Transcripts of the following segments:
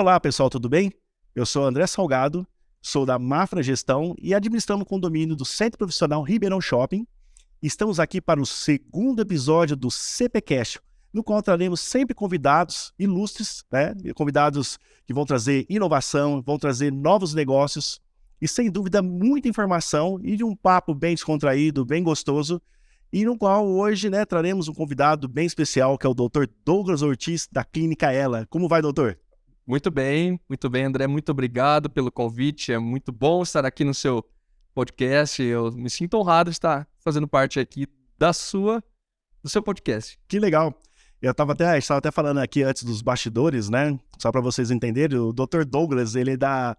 Olá, pessoal, tudo bem? Eu sou André Salgado, sou da Mafra Gestão e administramos o condomínio do Centro Profissional Ribeirão Shopping. Estamos aqui para o segundo episódio do CPCast, no qual traremos sempre convidados ilustres, né? Convidados que vão trazer inovação, vão trazer novos negócios e, sem dúvida, muita informação e de um papo bem descontraído, bem gostoso, e no qual hoje, né, traremos um convidado bem especial, que é o Dr. Douglas Ortiz, da Clínica Ela. Como vai, doutor? Muito bem, André. Muito obrigado pelo convite. É muito bom estar aqui no seu podcast. Eu me sinto honrado de estar fazendo parte aqui do seu podcast. Que legal. Estava até falando aqui antes dos bastidores, né? Só para vocês entenderem, o Dr. Douglas, ele é da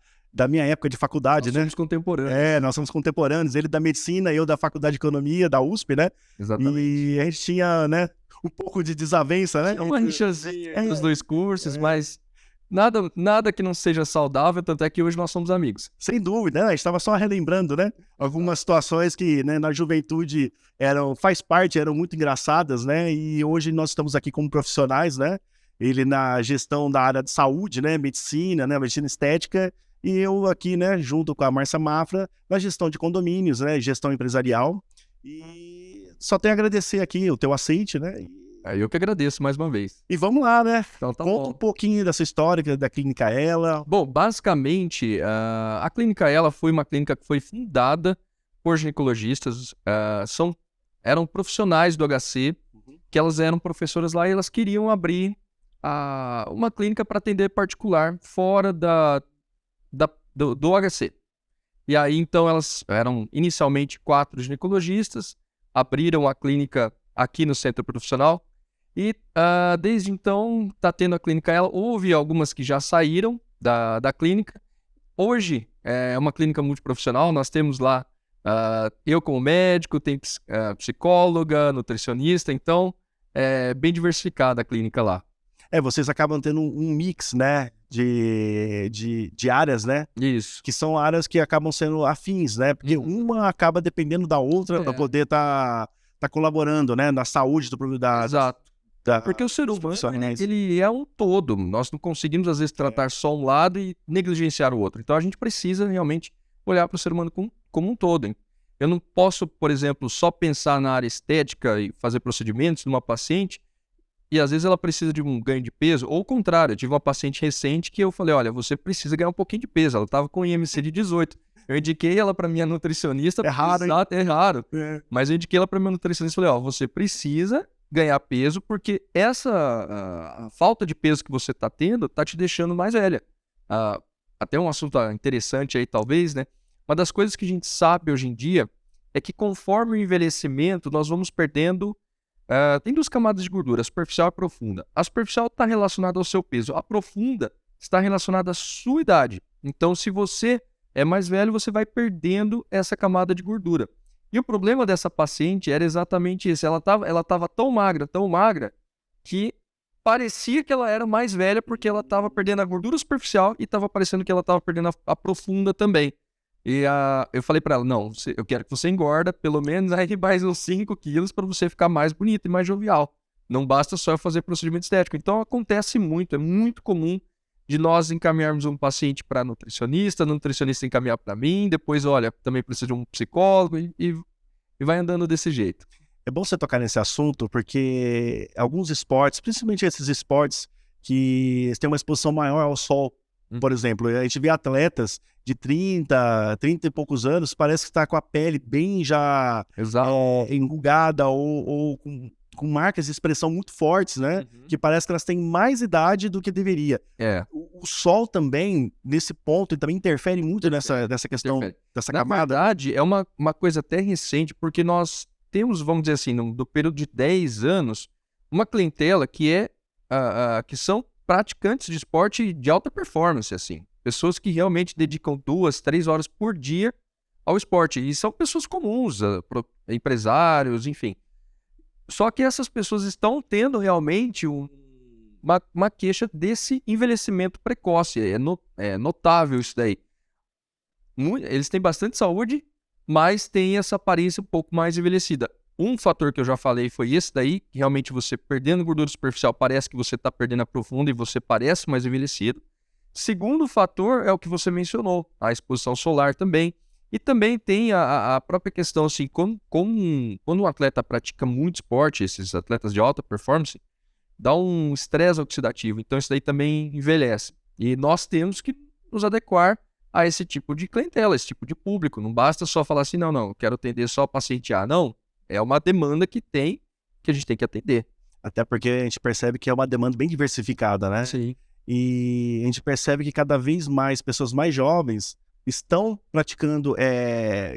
minha época de faculdade, Nós né? somos contemporâneos. Nós somos contemporâneos. Ele da medicina, eu da faculdade de economia, da USP, né? Exatamente. E a gente tinha, né, um pouco de desavença, né? Uma rixazinha dos dois cursos, mas nada que não seja saudável, tanto é que hoje nós somos amigos. Sem dúvida, né? A gente estava só relembrando, né? Algumas situações que, né, na juventude eram muito engraçadas, né? E hoje nós estamos aqui como profissionais, né? Ele na gestão da área de saúde, né? Medicina estética. E eu aqui, né, junto com a Márcia Mafra, na gestão de condomínios, né? Gestão empresarial. E só tenho a agradecer aqui o teu aceite, né? Eu que agradeço mais uma vez. E vamos lá, né? Então tá Conta bom. um pouquinho dessa história da Clínica Ela. Bom, basicamente, a Clínica Ela foi uma clínica que foi fundada por ginecologistas, eram profissionais do HC, que elas eram professoras lá e elas queriam abrir uma clínica para atender particular fora do HC. E aí, então, elas eram inicialmente 4 ginecologistas, abriram a clínica aqui no Centro Profissional e desde então está tendo a Clínica Ela. Houve algumas que já saíram da clínica. Hoje é uma clínica multiprofissional, nós temos lá eu como médico, tem psicóloga, nutricionista, então é bem diversificada a clínica lá. Vocês acabam tendo um mix, né, de áreas, né? Isso. Que são áreas que acabam sendo afins, né? Porque uma acaba dependendo da outra para poder tá colaborando, né, na saúde Exato. Porque o ser humano, ele é um todo. Nós não conseguimos, às vezes, tratar só um lado e negligenciar o outro. Então, a gente precisa realmente olhar para o ser humano como um todo. Hein? Eu não posso, por exemplo, só pensar na área estética e fazer procedimentos numa paciente e, às vezes, ela precisa de um ganho de peso. Ou o contrário, eu tive uma paciente recente que eu falei, olha, você precisa ganhar um pouquinho de peso. Ela estava com IMC de 18. Eu indiquei ela para minha nutricionista. É raro, hein? É raro. Mas eu indiquei ela para minha nutricionista e falei, você precisa ganhar peso porque a falta de peso que você está tendo está te deixando mais velha. Até um assunto interessante aí, talvez, né? Uma das coisas que a gente sabe hoje em dia é que conforme o envelhecimento, nós vamos perdendo... tem 2 camadas de gordura, a superficial e a profunda. A superficial está relacionada ao seu peso. A profunda está relacionada à sua idade. Então, se você é mais velho, você vai perdendo essa camada de gordura. E o problema dessa paciente era exatamente isso. Ela estava tão magra, que parecia que ela era mais velha porque ela estava perdendo a gordura superficial e estava parecendo que ela estava perdendo a profunda também. E eu falei para ela, não, eu quero que você engorda pelo menos aí mais uns 5 quilos para você ficar mais bonita e mais jovial. Não basta só eu fazer procedimento estético. Então acontece muito, é muito comum de nós encaminharmos um paciente para nutricionista encaminhar para mim, depois, olha, também precisa de um psicólogo e vai andando desse jeito. É bom você tocar nesse assunto porque alguns esportes, principalmente esses esportes que têm uma exposição maior ao sol, por exemplo, a gente vê atletas de 30 e poucos anos, parece que está com a pele bem já enrugada ou com marcas de expressão muito fortes, né? Que parece que elas têm mais idade do que deveria. O sol também, nesse ponto, também interfere muito nessa questão, dessa camada. Na verdade, é uma coisa até recente, porque nós temos, vamos dizer assim, no período de 10 anos, uma clientela que são praticantes de esporte de alta performance, assim. Pessoas que realmente dedicam 2, 3 horas por dia ao esporte. E são pessoas comuns, empresários, enfim. Só que essas pessoas estão tendo realmente uma queixa desse envelhecimento precoce. É notável isso daí. Eles têm bastante saúde, mas têm essa aparência um pouco mais envelhecida. Um fator que eu já falei foi esse daí, que realmente você perdendo gordura superficial, parece que você está perdendo a profunda e você parece mais envelhecido. Segundo fator é o que você mencionou, a exposição solar também. E também tem a própria questão, assim, quando um atleta pratica muito esporte, esses atletas de alta performance, dá um estresse oxidativo. Então, isso daí também envelhece. E nós temos que nos adequar a esse tipo de clientela, esse tipo de público. Não basta só falar assim, não, eu quero atender só paciente A. Não, é uma demanda que a gente tem que atender. Até porque a gente percebe que é uma demanda bem diversificada, né? Sim. E a gente percebe que cada vez mais pessoas mais jovens estão praticando,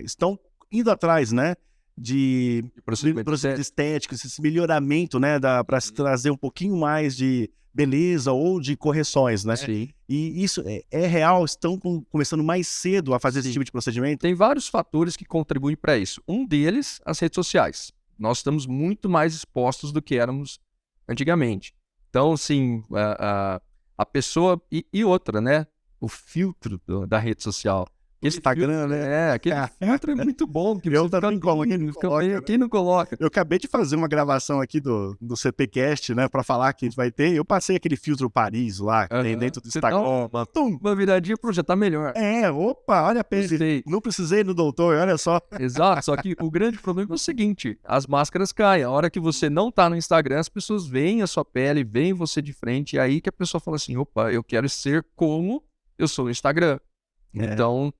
estão indo atrás, né? De procedimentos estéticos, esse melhoramento, né? Para se trazer um pouquinho mais de beleza ou de correções, né? Sim. E isso é real? Estão começando mais cedo a fazer esse tipo de procedimento? Tem vários fatores que contribuem para isso. Um deles, as redes sociais. Nós estamos muito mais expostos do que éramos antigamente. Então, sim, a pessoa... E outra, né? O filtro da rede social. Instagram, né? Aquele filtro é muito bom. Que eu também coloco. Quem não coloca? Eu acabei de fazer uma gravação aqui do CPcast, né? Pra falar que a gente vai ter. Eu passei aquele filtro Paris lá, que tem dentro do Instagram. Uma viradinha pro já tá melhor. Opa, olha a pena. Não precisei ir no doutor, olha só. Exato, só que o grande problema é o seguinte, as máscaras caem. A hora que você não tá no Instagram, as pessoas veem a sua pele, veem você de frente, e aí que a pessoa fala assim, opa, eu quero ser como eu sou no Instagram. Então...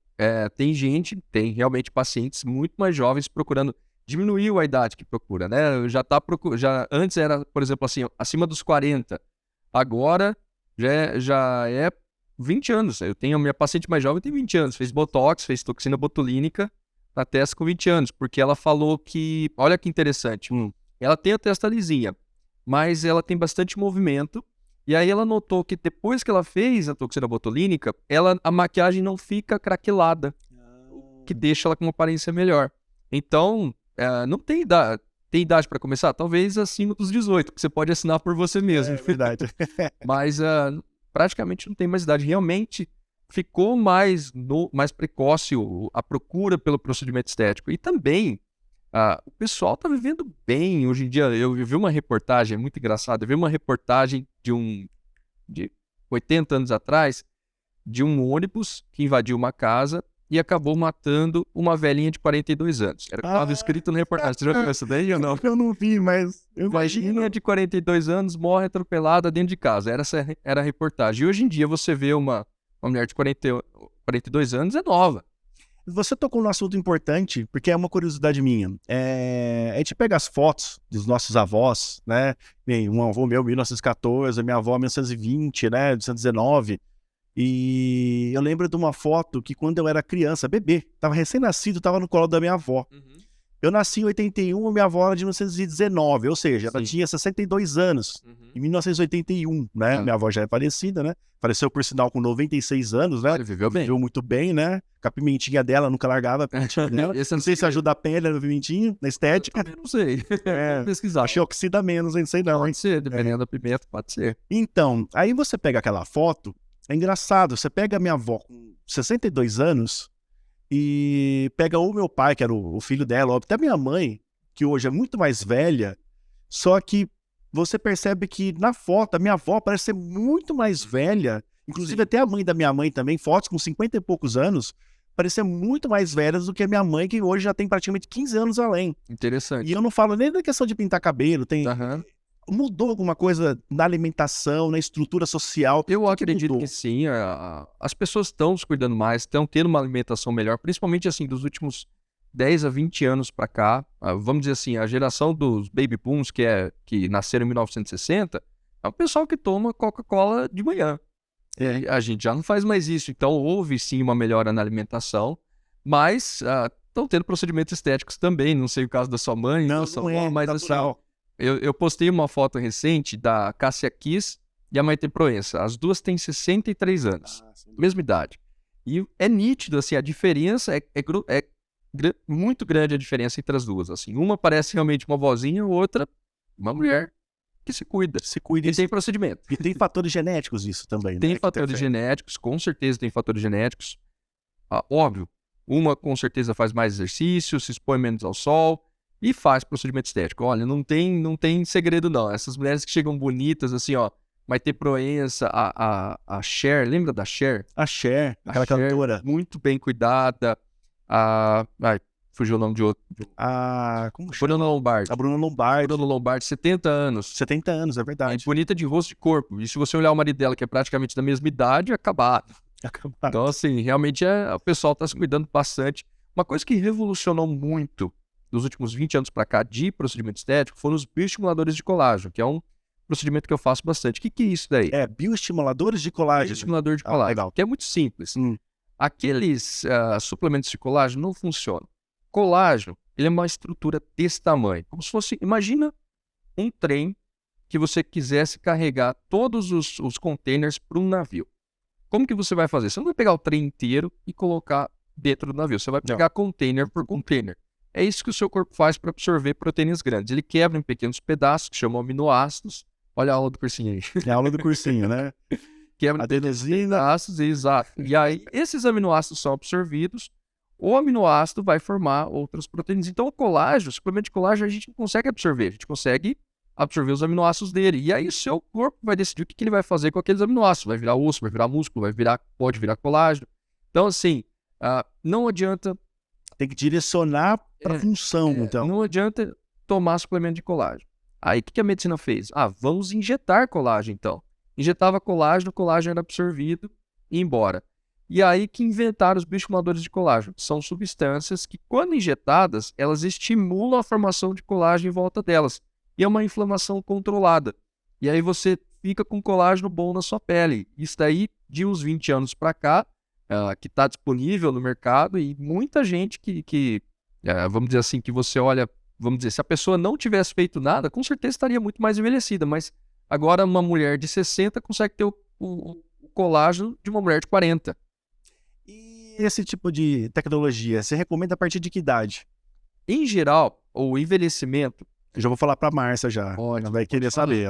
tem realmente pacientes muito mais jovens procurando, diminuiu a idade que procura, né? Já antes era, por exemplo, assim, acima dos 40, agora já é 20 anos. Eu tenho a minha paciente mais jovem, tem 20 anos, fez botox, fez toxina botulínica na testa com 20 anos, porque ela falou que, olha que interessante, ela tem a testa lisinha, mas ela tem bastante movimento. E aí ela notou que depois que ela fez a toxina botulínica, a maquiagem não fica craquelada, que deixa ela com uma aparência melhor. Então, não tem idade. Tem idade para começar? Talvez acima dos 18, que você pode assinar por você mesmo. É verdade. Mas praticamente não tem mais idade. Realmente ficou mais precoce a procura pelo procedimento estético. E também... o pessoal está vivendo bem hoje em dia. Eu vi uma reportagem muito engraçada. Eu vi uma reportagem de 80 anos atrás de um ônibus que invadiu uma casa e acabou matando uma velhinha de 42 anos. Era o que estava escrito na reportagem. Você já viu isso daí ou não? Eu não vi, mas eu imagino. Velhinha de 42 anos morre atropelada dentro de casa. Essa era a reportagem. E hoje em dia você vê uma mulher de 42 anos, é nova. Você tocou num assunto importante, porque é uma curiosidade minha. A gente pega as fotos dos nossos avós, né? Um avô meu, 1914, minha avó, 1920, né? 1919. E eu lembro de uma foto que quando eu era criança, bebê, tava recém-nascido, tava no colo da minha avó. Eu nasci em 81, minha avó era de 1919, ou seja, ela tinha 62 anos, em 1981, né? Minha avó já é falecida, né? Faleceu, por sinal, com 96 anos, né? Ele viveu bem. Viveu muito bem, né? Com a pimentinha dela, nunca largava a pimentinha dela. Não sei se ajuda a pele no pimentinho, na estética. Eu não sei. Vou pesquisar. Acho que oxida menos, não sei não. Pode ser, dependendo da pimenta, pode ser. Então, aí você pega aquela foto, é engraçado, você pega a minha avó com 62 anos... e pega o meu pai, que era o filho dela, ou até minha mãe, que hoje é muito mais velha, só que você percebe que na foto a minha avó parece ser muito mais velha, inclusive até a mãe da minha mãe também, fotos com 50 e poucos anos, parecia muito mais velhas do que a minha mãe, que hoje já tem praticamente 15 anos além. Interessante. E eu não falo nem da questão de pintar cabelo, tem... Mudou alguma coisa na alimentação, na estrutura social? Eu acredito que sim. As pessoas estão se cuidando mais, estão tendo uma alimentação melhor, principalmente assim dos últimos 10 a 20 anos para cá. Vamos dizer assim, a geração dos baby booms, que nasceram em 1960, é o pessoal que toma Coca-Cola de manhã. A gente já não faz mais isso. Então houve sim uma melhora na alimentação, mas estão tendo procedimentos estéticos também. Não sei o caso da sua mãe, não é, mas natural. Assim, eu postei uma foto recente da Cássia Kiss e a Maite Proença. As duas têm 63 anos, mesma idade. E é nítido, assim, a diferença é muito grande a diferença entre as duas. Assim. Uma parece realmente uma vozinha, outra uma mulher que se cuida. E tem procedimento. E tem fatores genéticos isso também, né? Tem fatores genéticos, com certeza tem fatores genéticos. Óbvio, uma com certeza faz mais exercício, se expõe menos ao sol, e faz procedimento estético. Olha, não tem segredo não. Essas mulheres que chegam bonitas, assim, ó, Maite Proença, a Cher, lembra da Cher? A Cher, A aquela Cher, cantora. muito bem cuidada. Fugiu o nome de outro. Como chama? Bruna Lombardi. A Bruna Lombardi. Bruna Lombardi, 70 anos. 70 anos, é É verdade. bonita de rosto e corpo. E se você olhar o marido dela, que é praticamente da mesma idade, é acabado. Então, assim, realmente o pessoal está se cuidando bastante. Uma coisa que revolucionou muito nos últimos 20 anos para cá de procedimento estético foram os bioestimuladores de colágeno, que é um procedimento que eu faço bastante. O que é isso daí? Bioestimuladores de colágeno. Bioestimulador de colágeno, legal. que é muito simples. Aqueles suplementos de colágeno não funcionam. Colágeno, ele é uma estrutura desse tamanho. Como se fosse, imagina um trem que você quisesse carregar todos os containers para um navio. Como que você vai fazer? Você não vai pegar o trem inteiro e colocar dentro do navio. Você vai pegar container por container. É isso que o seu corpo faz para absorver proteínas grandes. Ele quebra em pequenos pedaços, que chamam aminoácidos. Olha a aula do cursinho aí. É a aula do cursinho, né? Quebra em adenosina, aminoácidos, exato. E aí, esses aminoácidos são absorvidos, o aminoácido vai formar outras proteínas. Então, o colágeno, o suplemento de colágeno, a gente não consegue absorver. A gente consegue absorver os aminoácidos dele. E aí, o seu corpo vai decidir o que ele vai fazer com aqueles aminoácidos. Vai virar osso, vai virar músculo, pode virar colágeno. Então, assim, não adianta... Tem que direcionar para a função, então. Não adianta tomar suplemento de colágeno. Aí, o que a medicina fez? Vamos injetar colágeno, então. Injetava colágeno, o colágeno era absorvido e ia embora. E aí que inventaram os bioestimuladores de colágeno. São substâncias que, quando injetadas, elas estimulam a formação de colágeno em volta delas. E é uma inflamação controlada. E aí você fica com colágeno bom na sua pele. Isso daí, de uns 20 anos para cá, que está disponível no mercado, e muita gente vamos dizer assim, que você olha, vamos dizer, se a pessoa não tivesse feito nada, com certeza estaria muito mais envelhecida, mas agora uma mulher de 60 consegue ter o colágeno de uma mulher de 40. E esse tipo de tecnologia, você recomenda a partir de que idade? Em geral, o envelhecimento... Eu já vou falar para a Márcia já. Ela vai querer saber,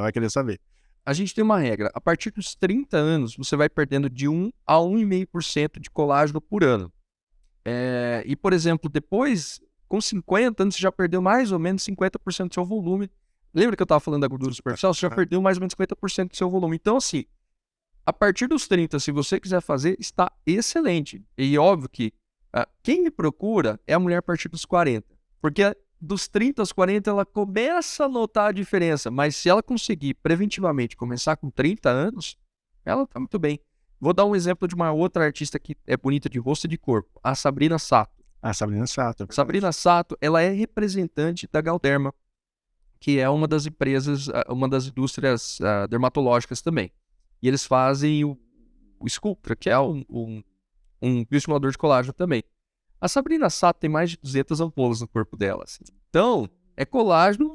A gente tem uma regra. A partir dos 30 anos, você vai perdendo de 1 a 1,5% de colágeno por ano. E, por exemplo, depois, com 50 anos, você já perdeu mais ou menos 50% do seu volume. Lembra que eu estava falando da gordura superficial? Você já perdeu mais ou menos 50% do seu volume. Então, assim, a partir dos 30, se você quiser fazer, está excelente. E óbvio que quem me procura é a mulher a partir dos 40. Porque dos 30 aos 40, ela começa a notar a diferença. Mas se ela conseguir preventivamente começar com 30 anos, ela está muito bem. Vou dar um exemplo de uma outra artista que é bonita de rosto e de corpo. A Sabrina Sato. Sabrina Sato, ela é representante da Galderma, que é uma das empresas, uma das indústrias dermatológicas também. E eles fazem o Sculptra, que é um bioestimulador de colágeno também. A Sabrina Sato tem mais de 200 ampolas no corpo dela. Assim. Então, é colágeno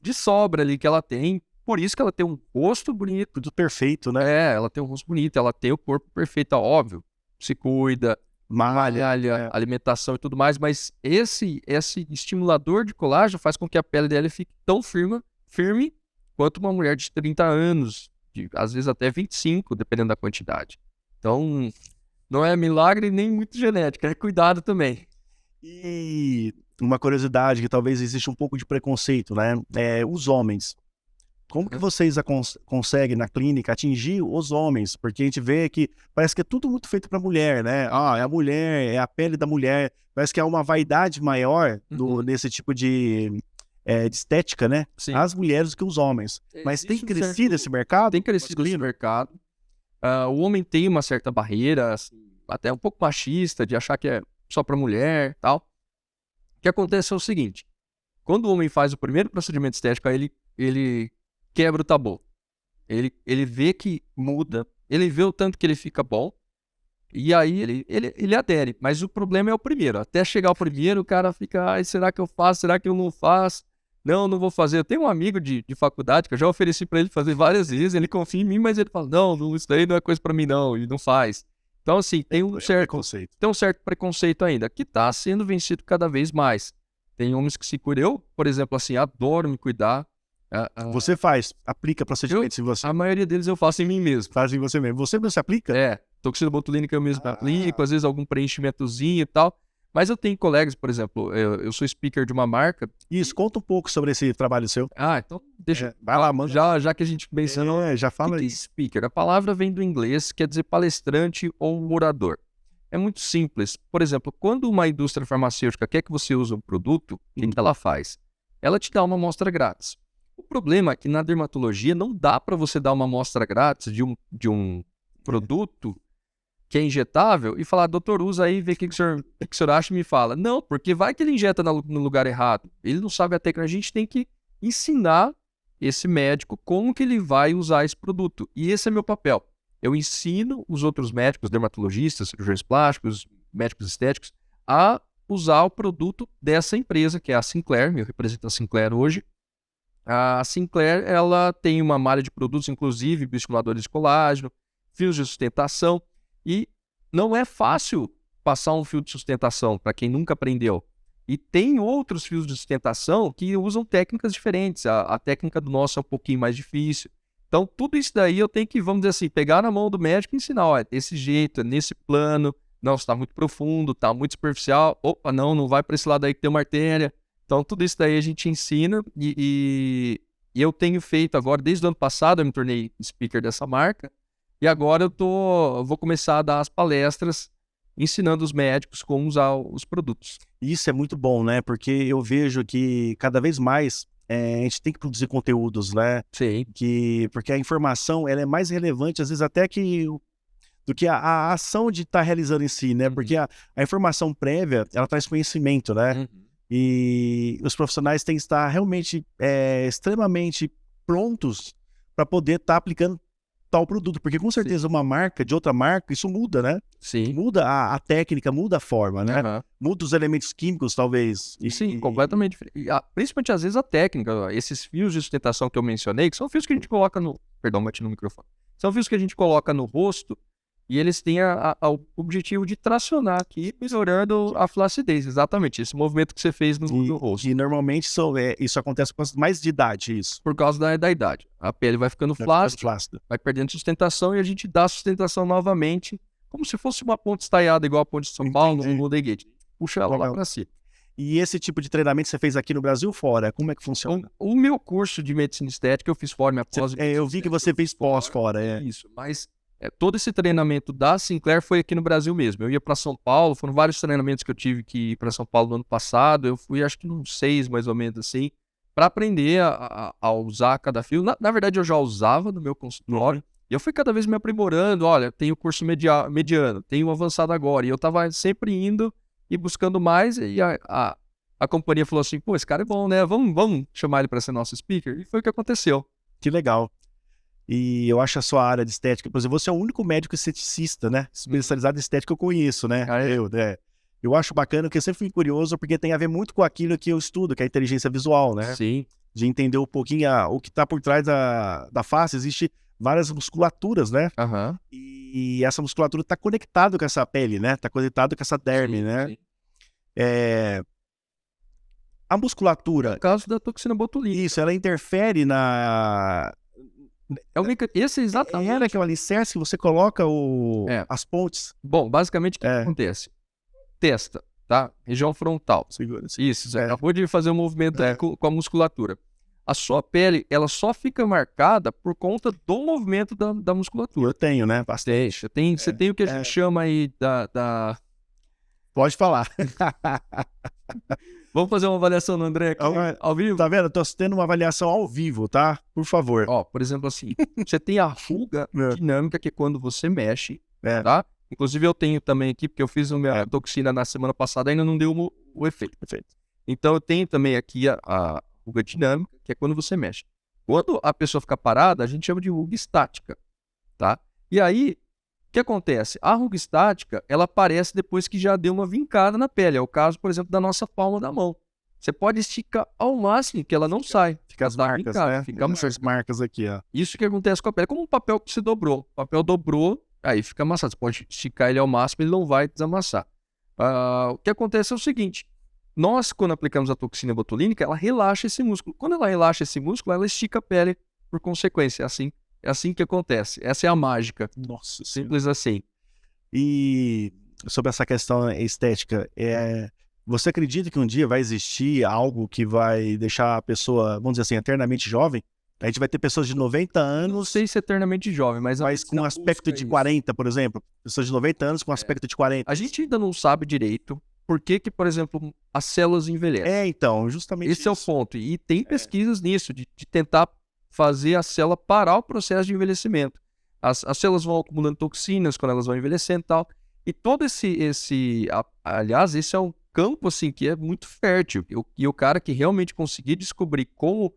de sobra ali que ela tem. Por isso que ela tem um rosto bonito. Tudo perfeito, né? Ela tem um rosto bonito, ela tem o corpo perfeito, óbvio. Se cuida, malha, alimentação e tudo mais. Mas esse estimulador de colágeno faz com que a pele dela fique tão firme quanto uma mulher de 30 anos. Às vezes até 25, dependendo da quantidade. Então, não é milagre nem muito genética, é cuidado também. E uma curiosidade que talvez exista um pouco de preconceito, né? Os homens. Como que vocês conseguem na clínica atingir os homens? Porque a gente vê que parece que é tudo muito feito para mulher, né? É a mulher, é a pele da mulher. Parece que há uma vaidade maior nesse tipo de estética, né? Sim. As mulheres do que os homens. Mas tem crescido esse mercado? Tem crescido esse mercado. O homem tem uma certa barreira, assim, até um pouco machista, de achar que é só para mulher e tal. O que acontece é o seguinte. Quando o homem faz o primeiro procedimento estético, ele quebra o tabu. Ele vê que muda, ele vê o tanto que ele fica bom, e aí ele adere. Mas o problema é o primeiro. Até chegar ao primeiro, o cara fica, será que eu faço? Será que eu não faço? Não vou fazer. Eu tenho um amigo de faculdade que eu já ofereci para ele fazer várias vezes. Ele confia em mim, mas ele fala, não, isso daí não é coisa para mim não, e não faz. Então, assim, tem um certo preconceito ainda, que está sendo vencido cada vez mais. Tem homens que se cuidam. Eu, por exemplo, assim, adoro me cuidar. Você aplica procedimentos em você? A maioria deles eu faço em mim mesmo. Faz em você mesmo. Você mesmo se aplica? Toxina botulínica eu mesmo aplico, às vezes algum preenchimentozinho e tal. Mas eu tenho colegas, por exemplo, eu sou speaker de uma marca. Isso, conta um pouco sobre esse trabalho seu. Então deixa. Vai lá, manda. Já que a gente mencionou. Já fala O que aí. é speaker? A palavra vem do inglês, quer dizer palestrante ou orador. É muito simples. Por exemplo, quando uma indústria farmacêutica quer que você use um produto, o que ela faz? Ela te dá uma amostra grátis. O problema é que na dermatologia não dá para você dar uma amostra grátis de um produto que é injetável e falar, doutor, usa aí, vê o que o senhor acha e me fala. Não, porque vai que ele injeta no lugar errado. Ele não sabe a técnica. A gente tem que ensinar esse médico como que ele vai usar esse produto. E esse é meu papel. Eu ensino os outros médicos, dermatologistas, cirurgiões plásticos, médicos estéticos, a usar o produto dessa empresa, que é a Sinclair. Eu represento a Sinclair hoje. A Sinclair, ela tem uma malha de produtos, inclusive bioestimuladores de colágeno, fios de sustentação, e não é fácil passar um fio de sustentação para quem nunca aprendeu. E tem outros fios de sustentação que usam técnicas diferentes. A técnica do nosso é um pouquinho mais difícil. Então, tudo isso daí eu tenho que, vamos dizer assim, pegar na mão do médico e ensinar, olha, desse jeito, nesse plano, não, está muito profundo, está muito superficial, opa, não vai para esse lado aí que tem uma artéria. Então, tudo isso daí a gente ensina e eu tenho feito agora, desde o ano passado, eu me tornei speaker dessa marca, e agora eu vou começar a dar as palestras ensinando os médicos como usar os produtos. Isso é muito bom, né? Porque eu vejo que cada vez mais a gente tem que produzir conteúdos, né? Sim. Porque a informação ela é mais relevante, às vezes, até do que a ação de estar realizando em si, né? Porque a informação prévia, ela traz conhecimento, né? E os profissionais têm que estar realmente extremamente prontos para poder estar aplicando tal produto, porque com certeza uma marca de outra marca, isso muda, né? Sim. Muda a técnica, muda a forma, né? Muda os elementos químicos, talvez. Sim, completamente diferente. Principalmente, às vezes, a técnica. Esses fios de sustentação que eu mencionei, que são fios que a gente coloca no... Perdão, bati no microfone. São fios que a gente coloca no rosto e eles têm o objetivo de tracionar aqui, melhorando a flacidez. Exatamente, esse movimento que você fez no rosto. E normalmente isso acontece com mais de idade, isso. Por causa da idade. A pele vai ficando flácida, vai perdendo sustentação e a gente dá sustentação novamente, como se fosse uma ponte estaiada, igual a ponte de São Paulo, no Golden Gate. Puxa ela lá para cima. E esse tipo de treinamento você fez aqui no Brasil ou fora? Como é que funciona? O meu curso de medicina estética eu fiz fora, minha pós. Eu vi que você fez pós fora, Isso, mas todo esse treinamento da Sinclair foi aqui no Brasil mesmo. Eu ia para São Paulo, foram vários treinamentos que eu tive que ir para São Paulo no ano passado. Eu fui, acho que uns 6 mais ou menos assim, para aprender a usar cada fio. Na verdade, eu já usava no meu consultório e eu fui cada vez me aprimorando. Olha, tenho curso mediano, tenho avançado agora. E eu estava sempre indo e buscando mais. E a companhia falou assim: pô, esse cara é bom, né? Vamos chamar ele para ser nosso speaker. E foi o que aconteceu. Que legal. E eu acho a sua área de estética, por exemplo, você é o único médico esteticista, né? Especializado em estética que eu conheço, né? Eu acho bacana, porque eu sempre fui curioso, porque tem a ver muito com aquilo que eu estudo, que é a inteligência visual, né? Sim. De entender um pouquinho o que está por trás da face. Existe várias musculaturas, né? E essa musculatura está conectada com essa pele, né? Está conectada com essa derme, né? Sim. A musculatura... No caso da toxina botulínica. Isso, ela interfere na... Esse é exatamente. Ela que é o alicerce que você coloca as pontes. Bom, basicamente o que acontece? Testa, tá? Região frontal. Segura-se. Isso, você acabou de fazer um movimento com a musculatura. A sua pele, ela só fica marcada por conta do movimento da musculatura. Eu tenho, né? Bastante. Você tem o que a gente chama aí da... Pode falar. Vamos fazer uma avaliação no André aqui, ao vivo? Tá vendo? Eu tô tendo uma avaliação ao vivo, tá? Por favor. Por exemplo assim, você tem a ruga dinâmica, que é quando você mexe, tá? Inclusive eu tenho também aqui, porque eu fiz a minha toxina na semana passada, ainda não deu o efeito. Perfeito. Então eu tenho também aqui a ruga dinâmica, que é quando você mexe. Quando a pessoa fica parada, a gente chama de ruga estática, tá? E aí, o que acontece? A ruga estática, ela aparece depois que já deu uma vincada na pele. É o caso, por exemplo, da nossa palma da mão. Você pode esticar ao máximo que ela não sai. Fica as marcas, né? Fica essas marcas aqui, ó. Isso que acontece com a pele. Como um papel que se dobrou. O papel dobrou, aí fica amassado. Você pode esticar ele ao máximo, ele não vai desamassar. O que acontece é o seguinte. Nós, quando aplicamos a toxina botulínica, ela relaxa esse músculo. Quando ela relaxa esse músculo, ela estica a pele por consequência. É assim que acontece. Essa é a mágica. Nossa, simples assim. E sobre essa questão estética, você acredita que um dia vai existir algo que vai deixar a pessoa, vamos dizer assim, eternamente jovem? A gente vai ter pessoas de 90 Não anos, sei se é eternamente jovem, mas mas com um aspecto de 40, por exemplo. Pessoas de 90 anos com aspecto de 40. A gente ainda não sabe direito por que, por exemplo, as células envelhecem. Então, justamente Esse é o isso. ponto. E tem pesquisas nisso, de tentar fazer a célula parar o processo de envelhecimento. As células vão acumulando toxinas quando elas vão envelhecendo e tal. E todo aliás, esse é um campo assim, que é muito fértil. E o cara que realmente conseguir descobrir como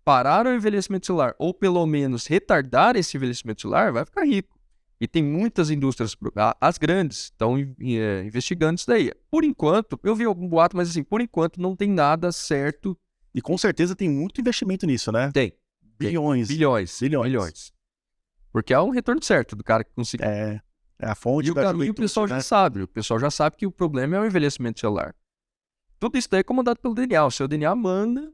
parar o envelhecimento celular, ou pelo menos retardar esse envelhecimento celular, vai ficar rico. E tem muitas indústrias, as grandes, estão investigando isso daí. Por enquanto, eu vi algum boato, mas assim, por enquanto não tem nada certo. E com certeza tem muito investimento nisso, né? Tem. Bilhões. Bilhões. Porque há um retorno certo do cara que conseguiu. É a fonte E o da caminho o juventude, pessoal né? já sabe. O pessoal já sabe que o problema é o envelhecimento celular. Tudo isso daí é comandado pelo DNA. O seu DNA manda.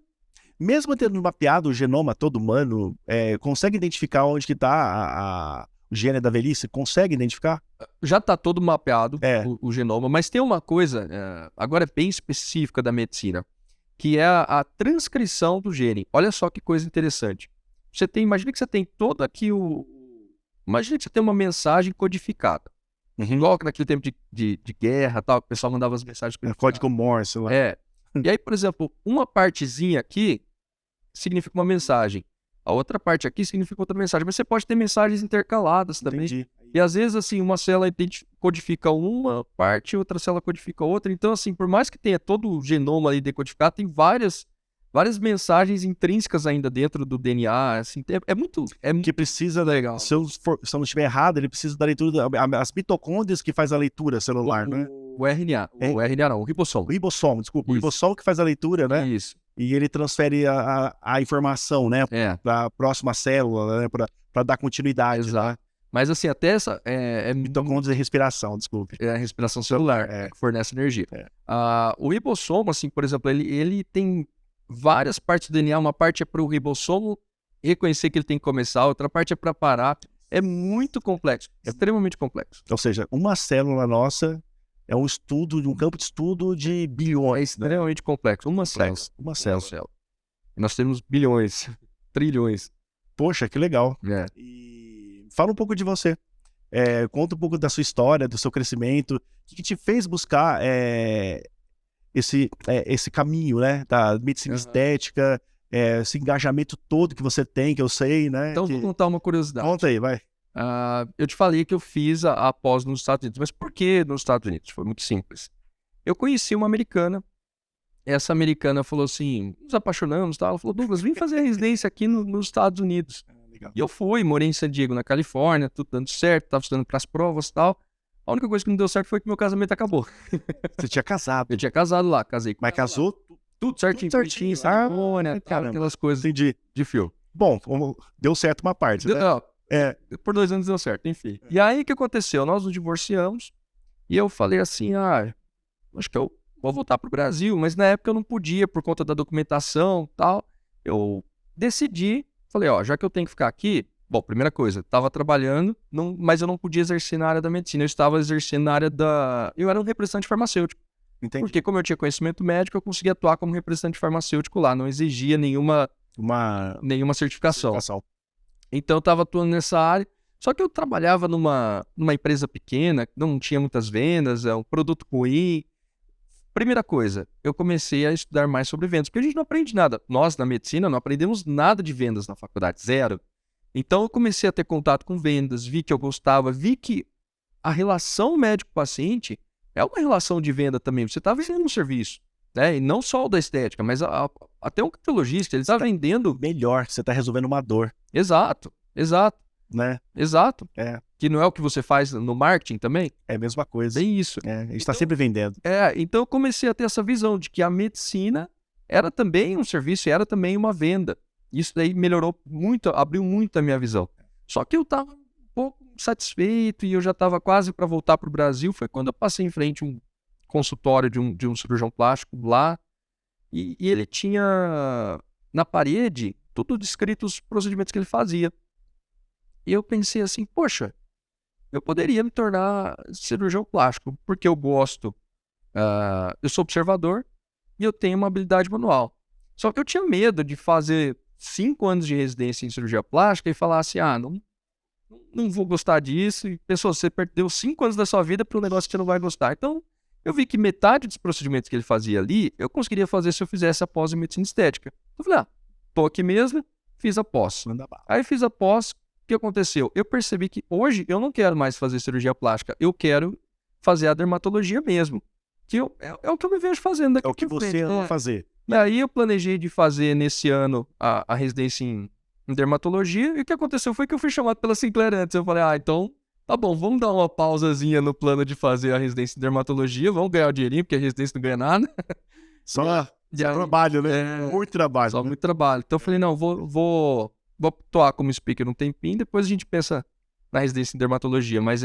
Mesmo tendo mapeado o genoma todo humano, consegue identificar onde que está o gene da velhice? Consegue identificar? Já está todo mapeado É. o genoma, mas tem uma coisa, agora bem específica da medicina, que é a transcrição do gene. Olha só que coisa interessante. Imagina que você tem todo aqui imagina que você tem uma mensagem codificada. Igual naquele tempo de guerra, tal, que o pessoal mandava as mensagens codificadas. Código Morse lá. E aí, por exemplo, uma partezinha aqui significa uma mensagem. A outra parte aqui significa outra mensagem. Mas você pode ter mensagens intercaladas também. Entendi. E às vezes, assim, uma célula codifica uma parte, outra célula codifica outra. Então, assim, por mais que tenha todo o genoma ali decodificado, tem várias mensagens intrínsecas ainda dentro do DNA. Assim, é muito Que precisa, legal. Se eu não estiver errado, ele precisa da leitura, as mitocôndrias que faz a leitura celular, né? O RNA. O RNA não, o ribossomo. O ribossomo, desculpa. O Isso. ribossomo que faz a leitura, né? Isso. E ele transfere a informação, né? Para a próxima célula, né? Para dar continuidade. Exato. Né? Mas assim, até essa... Mitocôndrias e respiração, desculpe. É a respiração celular, que fornece energia. O ribossomo, assim, por exemplo, ele tem várias partes do DNA. Uma parte é para o ribossomo reconhecer que ele tem que começar, outra parte é para parar. É muito complexo, extremamente complexo. Ou seja, uma célula nossa é um campo de estudo de bilhões. Extremamente complexo. Uma célula. E nós temos bilhões, trilhões. Poxa, que legal. E fala um pouco de você. Conta um pouco da sua história, do seu crescimento. O que te fez buscar esse caminho, né? Da medicina estética, esse engajamento todo que você tem, que eu sei, né? Então, vou contar uma curiosidade. Conta aí, vai. Eu te falei que eu fiz a pós nos Estados Unidos. Mas por que nos Estados Unidos? Foi muito simples. Eu conheci uma americana. Essa americana falou assim, nos apaixonamos, tal. Ela falou, Douglas, vem fazer a residência aqui nos Estados Unidos. Legal. E eu fui, morei em San Diego, na Califórnia, tudo dando certo, tava estudando para as provas e tal. A única coisa que não deu certo foi que meu casamento acabou. Você tinha casado. Eu tinha casado lá, casei com Mas casou? tudo certinho, bonitinho, cerimônia, aquelas coisas Entendi. de filme. Bom, deu certo uma parte, né? Por 2 anos deu certo, enfim. E aí, o que aconteceu? Nós nos divorciamos e eu falei assim, acho que eu vou voltar pro Brasil, mas na época eu não podia por conta da documentação e tal. Eu decidi, falei, já que eu tenho que ficar aqui, bom, primeira coisa, estava trabalhando, mas eu não podia exercer na área da medicina, eu estava exercendo na área eu era um representante farmacêutico. Entendi. Porque como eu tinha conhecimento médico, eu conseguia atuar como representante farmacêutico lá, não exigia nenhuma certificação. Então eu estava atuando nessa área, só que eu trabalhava numa empresa pequena, não tinha muitas vendas, é um produto ruim. Primeira coisa, eu comecei a estudar mais sobre vendas, porque a gente não aprende nada. Nós, na medicina, não aprendemos nada de vendas na faculdade, zero. Então eu comecei a ter contato com vendas, vi que eu gostava, vi que a relação médico-paciente é uma relação de venda também. Você está vendendo um serviço, né? E não só o da estética, mas até um cardiologista, ele está vendendo... Melhor, você está resolvendo uma dor. Exato. Né? Exato. Que não é o que você faz no marketing também? É a mesma coisa. Bem isso. A gente está sempre vendendo. Então eu comecei a ter essa visão de que a medicina era também um serviço e era também uma venda. Isso daí melhorou muito, abriu muito a minha visão. Só que eu estava um pouco satisfeito e eu já estava quase para voltar para o Brasil. Foi quando eu passei em frente a um consultório de um cirurgião plástico lá e ele tinha na parede tudo descrito os procedimentos que ele fazia. E eu pensei assim, poxa, eu poderia me tornar cirurgião plástico, porque eu gosto, eu sou observador e eu tenho uma habilidade manual. Só que eu tinha medo de fazer 5 anos de residência em cirurgia plástica e falar assim, não vou gostar disso. E pessoal, você perdeu 5 anos da sua vida para um negócio que você não vai gostar. Então, eu vi que metade dos procedimentos que ele fazia ali, eu conseguiria fazer se eu fizesse a pós em medicina estética. Eu falei, tô aqui mesmo, fiz a pós. Aí fiz a pós, o que aconteceu? Eu percebi que hoje eu não quero mais fazer cirurgia plástica, eu quero fazer a dermatologia mesmo. Que é o que eu me vejo fazendo daqui É o que você ama fazer. Aí eu planejei de fazer nesse ano a residência em dermatologia, e o que aconteceu foi que eu fui chamado pela Sinclair antes. Eu falei, então, tá bom, vamos dar uma pausazinha no plano de fazer a residência em dermatologia, vamos ganhar o dinheirinho, porque a residência não ganha nada. Só trabalho, né? Muito trabalho. Só muito trabalho. Então eu falei, não, vou atuar como speaker um tempinho, depois a gente pensa na residência em dermatologia. Mas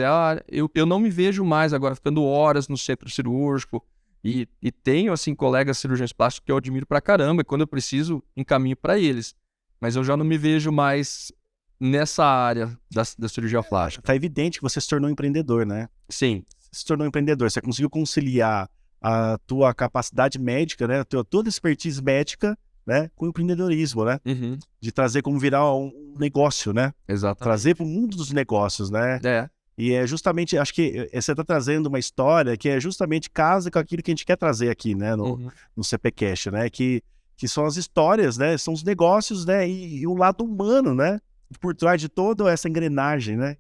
eu não me vejo mais agora ficando horas no centro cirúrgico. E tenho, assim, colegas cirurgiões plásticos que eu admiro pra caramba, e quando eu preciso, encaminho pra eles. Mas eu já não me vejo mais nessa área da cirurgia plástica. Tá evidente que você se tornou empreendedor, né? Sim. Você se tornou empreendedor, você conseguiu conciliar a tua capacidade médica, né? Toda expertise médica, né? Com o empreendedorismo, né? Uhum. De trazer como virar um negócio, né? Exatamente. Trazer para o mundo dos negócios, né? E é justamente, acho que você está trazendo uma história que é justamente casa com aquilo que a gente quer trazer aqui, né? No CPCast, né? Que são as histórias, né? São os negócios, né? E o lado humano, né? Por trás de toda essa engrenagem, né?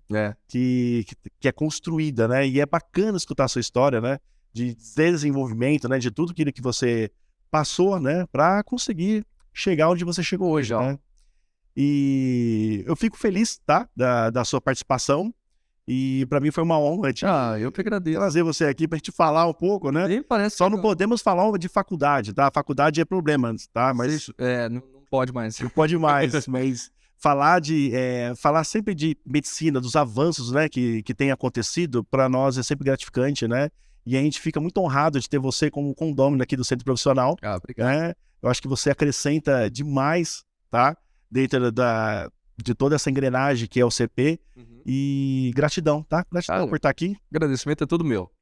Que é construída, né? E é bacana escutar a sua história, né? De desenvolvimento, né? De tudo aquilo que você passou, né? Para conseguir chegar onde você chegou hoje, né? E eu fico feliz, tá? Da sua participação. E para mim foi uma honra eu que agradeço. trazer você aqui para a gente falar um pouco, né? Sim, parece Só não podemos falar de faculdade, tá? Faculdade é problema, tá? Mas isso, não pode mais. Não pode mais, mas falar sempre de medicina, dos avanços, né, que tem acontecido, para nós é sempre gratificante, né? E a gente fica muito honrado de ter você como condômino aqui do Centro Profissional. Obrigado. Né? Eu acho que você acrescenta demais, tá? Dentro de toda essa engrenagem que é o CP. E gratidão, tá? Gratidão por estar aqui. Agradecimento é todo meu.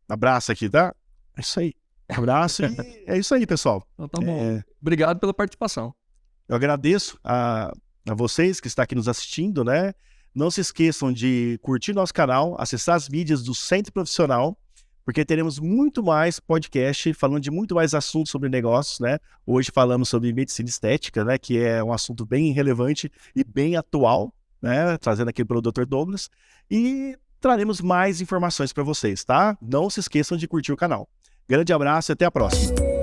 Abraço aqui, tá? É isso aí. Abraço e é isso aí, pessoal. Então tá bom. Obrigado pela participação. Eu agradeço a vocês que estão aqui nos assistindo, né? Não se esqueçam de curtir nosso canal, acessar as mídias do Centro Profissional, porque teremos muito mais podcast falando de muito mais assuntos sobre negócios, né? Hoje falamos sobre medicina estética, né? Que é um assunto bem relevante e bem atual, né? Trazendo aqui para o Dr. Douglas. E traremos mais informações para vocês, tá? Não se esqueçam de curtir o canal. Grande abraço e até a próxima.